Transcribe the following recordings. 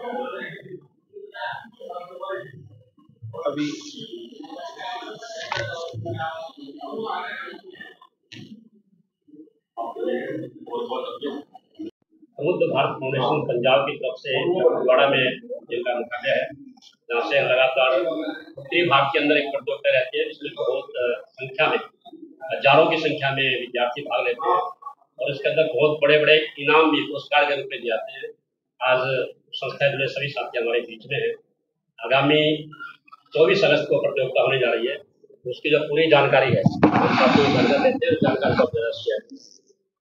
अभी समुद्र भारत फाउंडेशन पंजाब की तरफ से फगवाड़ा में जिनका मुख्यालय है, जहाँ से लगातार पूरे भारत के अंदर एक प्रतियोगिता रहती है, जिसमें बहुत संख्या में, हजारों की संख्या में विद्यार्थी भाग लेते हैं और इसके अंदर बहुत बड़े बड़े इनाम भी पुरस्कार के रूप में दिए जाते हैं। आज संस्था जुड़े सभी साथी हमारे बीच में है। आगामी 24 अगस्त को प्रतियोगिता होने जा रही है, उसकी जो पूरी जानकारी है हम साथियों को जानकारी देते हैं, जानकारी का प्रयास किया है।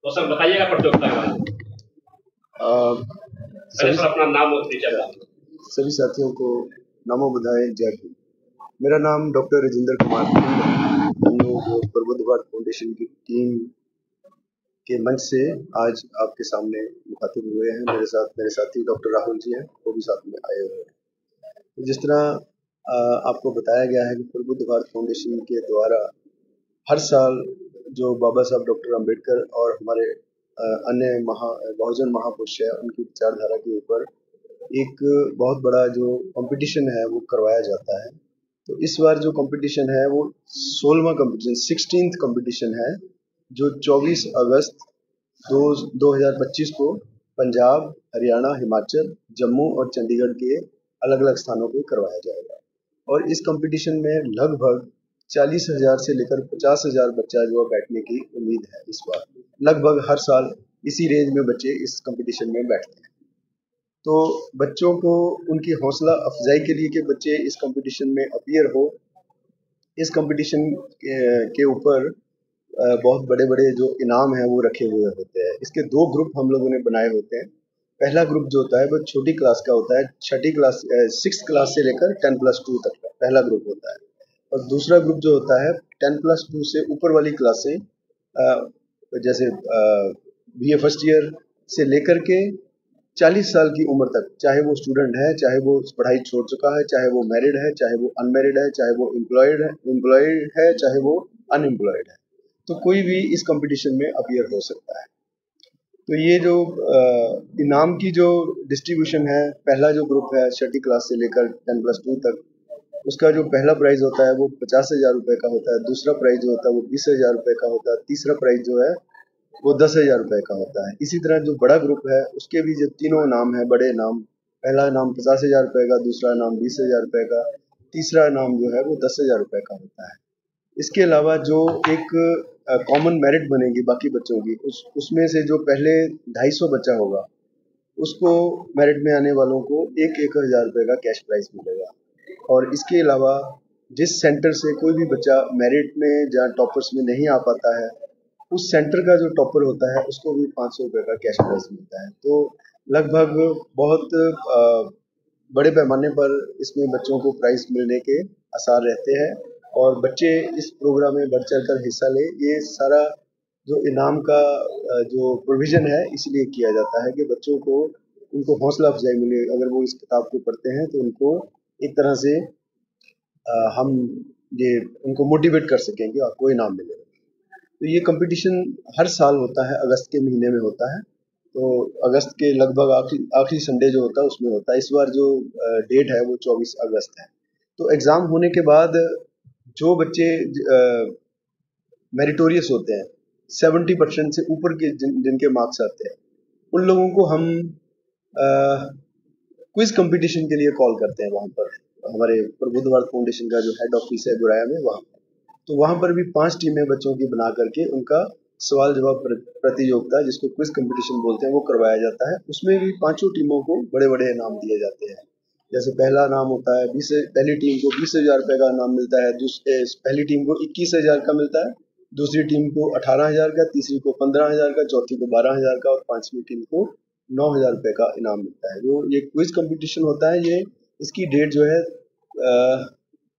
तो सर बताइएगा प्रतियोगिता के बारे में। सर अपना नाम और परिचय। सभी साथियों को नमो बुधाय, जय हिंद। मेरा नाम डॉक्टर राजेंद्र कुमार है। हम लोग प्रबुद्ध भारत फाउंडेशन की टीम के मंच से आज आपके सामने मुखातिब हुए हैं। मेरे साथ मेरे साथी डॉक्टर राहुल जी हैं, वो भी साथ में आए हुए हैं। जिस तरह आपको बताया गया है कि प्रबुद्ध भारत फाउंडेशन के द्वारा हर साल जो बाबा साहब डॉक्टर अम्बेडकर और हमारे अन्य बहुजन महापुरुष है, उनकी विचारधारा के ऊपर एक बहुत बड़ा जो कंपटीशन है वो करवाया जाता है। तो इस बार जो कंपटीशन है वो 16वां कंपटीशन 16th कंपटीशन है, जो 24 अगस्त 2025 को पंजाब, हरियाणा, हिमाचल, जम्मू और चंडीगढ़ के अलग अलग स्थानों पे करवाया जाएगा। और इस कंपटीशन में लगभग 40,000 से लेकर 50,000 बच्चा जो बैठने की उम्मीद है। इस बार लगभग हर साल इसी रेंज में बच्चे इस कंपटीशन में बैठते हैं। तो बच्चों को उनकी हौसला अफजाई के लिए कि बच्चे इस कंपटीशन में अपीयर हो, इस कंपटीशन के ऊपर बहुत बड़े बड़े जो इनाम हैं वो रखे हुए होते हैं। इसके दो ग्रुप हम लोगों ने बनाए होते हैं। पहला ग्रुप जो होता है वो छोटी क्लास का होता है, 6th क्लास से लेकर 10+2 तक का पहला ग्रुप होता है। और दूसरा ग्रुप जो होता है 10+2 से ऊपर वाली क्लासें, जैसे BA फर्स्ट ईयर से लेकर के 40 साल की उम्र तक, चाहे वो स्टूडेंट है, चाहे वो पढ़ाई छोड़ चुका है, चाहे वो मैरिड है, चाहे वो अनमैरिड है, चाहे वो एम्प्लॉयड है, चाहे वो अनएम्प्लॉयड है, तो कोई भी इस कंपटीशन में अपीयर हो सकता है। तो ये जो इनाम की जो डिस्ट्रीब्यूशन है, पहला जो ग्रुप है 6ठी क्लास से लेकर 10+2 तक, उसका जो पहला प्राइज होता है वो 50,000 रुपये का होता है। दूसरा प्राइज जो होता है वो 20,000 रुपये का होता है। तीसरा प्राइज जो है वो 10,000 रुपये का होता है। इसी तरह जो बड़ा ग्रुप है उसके भी जो तीनों इनाम है, बड़े इनाम, पहला इनाम 50,000 रुपये का, दूसरा इनाम 20,000 रुपये का, तीसरा इनाम जो है वो 10,000 रुपये का होता है। इसके अलावा जो एक कॉमन मेरिट बनेगी बाकी बच्चों की, उसमें से जो पहले 250 बच्चा होगा उसको मेरिट में आने वालों को 1,000 रुपये का कैश प्राइज मिलेगा। और इसके अलावा जिस सेंटर से कोई भी बच्चा मेरिट में जहाँ टॉपर्स में नहीं आ पाता है, उस सेंटर का जो टॉपर होता है उसको भी 500 रुपये का कैश प्राइज मिलता है। तो लगभग बहुत बड़े पैमाने पर इसमें बच्चों को प्राइज मिलने के आसार रहते हैं और बच्चे इस प्रोग्राम में बढ़ चढ़ कर हिस्सा ले। ये सारा जो इनाम का जो प्रोविज़न है इसलिए किया जाता है कि बच्चों को उनको हौसला अफजाई मिले। अगर वो इस किताब को पढ़ते हैं तो उनको एक तरह से हम ये उनको मोटिवेट कर सकेंगे, आपको इनाम मिलेगा। तो ये कंपटीशन हर साल होता है, अगस्त के महीने में होता है। तो अगस्त के लगभग आखिरी संडे जो होता है उसमें होता है। इस बार जो डेट है वो 24 अगस्त है। तो एग्ज़ाम होने के बाद जो बच्चे मेरिटोरियस होते हैं, 70% से ऊपर के जिनके मार्क्स आते हैं, उन लोगों को हम क्विज कंपटीशन के लिए कॉल करते हैं। वहाँ पर हमारे प्रबुद्ध भारत फाउंडेशन का जो हेड ऑफिस है गुराया में, वहाँ पर, तो वहाँ पर भी 5 टीमें बच्चों की बना करके उनका सवाल जवाब प्रतियोगिता, जिसको क्विज कंपटीशन बोलते हैं, वो करवाया जाता है। उसमें भी 5 टीमों को बड़े बड़े इनाम दिए जाते हैं। जैसे पहला इनाम होता है पहली टीम को 20,000 रुपये का इनाम मिलता है, पहली टीम को 21,000 का मिलता है, दूसरी टीम को 18,000 का, तीसरी को 15,000 का, चौथी को 12,000 का और 5वीं टीम को 9,000 रुपये का इनाम मिलता है। जो ये क्विज कंपटीशन होता है, ये इसकी डेट जो है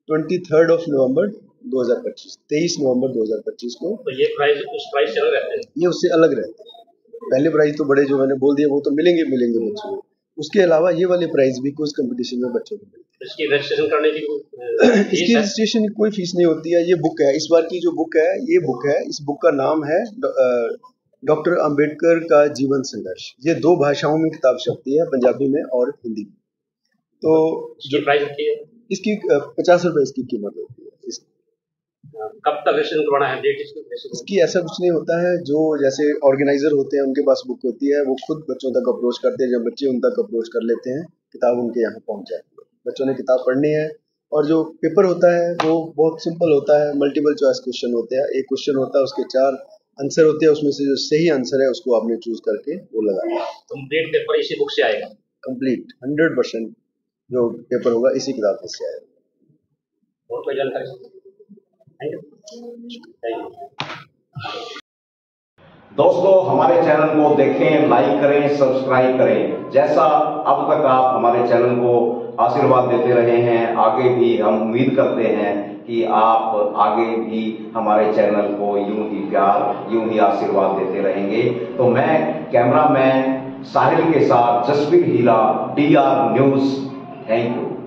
23 नवंबर 2025, 23 नवंबर 2025 को। तो ये प्राइज उस प्राइज से अलग रहते हैं? ये उससे अलग रहते हैं। पहले प्राइज तो बड़े जो मैंने बोल दिए वो तो मिलेंगे बच्चों को। उसके अलावा ये वाले प्राइज भी कुछ कंपटीशन में बच्चों को मिलते हैं। इसकी रजिस्ट्रेशन करने की इसकी रजिस्ट्रेशन की कोई फीस नहीं होती है। ये बुक है, इस बार की जो बुक है ये बुक है। इस बुक का नाम है डॉक्टर अंबेडकर का जीवन संघर्ष। ये 2 भाषाओं में किताब छपती है, पंजाबी में और हिंदी में। तो जो प्राइस रखी है इसकी 50 रुपए इसकी कीमत होती है। कब तक रजिस्ट्रेशन करवाना है, डेट इसकी ऐसा कुछ नहीं होता है। जो जैसे ऑर्गेनाइजर होते हैं उनके पास बुक होती है, वो खुद बच्चों तक अप्रोच करते हैं, जब बच्चे उन तक अप्रोच कर लेते हैं किताब उनके यहाँ पहुँच जाती है। बच्चों ने किताब पढ़नी है और जो पेपर होता है वो बहुत सिंपल होता है, मल्टीपल चॉइस क्वेश्चन होते हैं। एक क्वेश्चन होता है, उसके 4 आंसर होते हैं, उसमें से जो सही आंसर है उसको आपने चूज करके वो लगाना है। कंप्लीट पेपर इसी बुक से आएगा? कंप्लीट 100% जो पेपर होगा इसी किताब से आएगा। और कोई जानकारी? Thank you. दोस्तों, हमारे चैनल को देखें, लाइक करें, सब्सक्राइब करें। जैसा अब तक आप हमारे चैनल को आशीर्वाद देते रहे हैं, आगे भी हम उम्मीद करते हैं कि आप आगे भी हमारे चैनल को यूं ही प्यार, यूं ही आशीर्वाद देते रहेंगे। तो मैं कैमरामैन साहिल के साथ जसवीर हीरा, DR न्यूज। Thank you.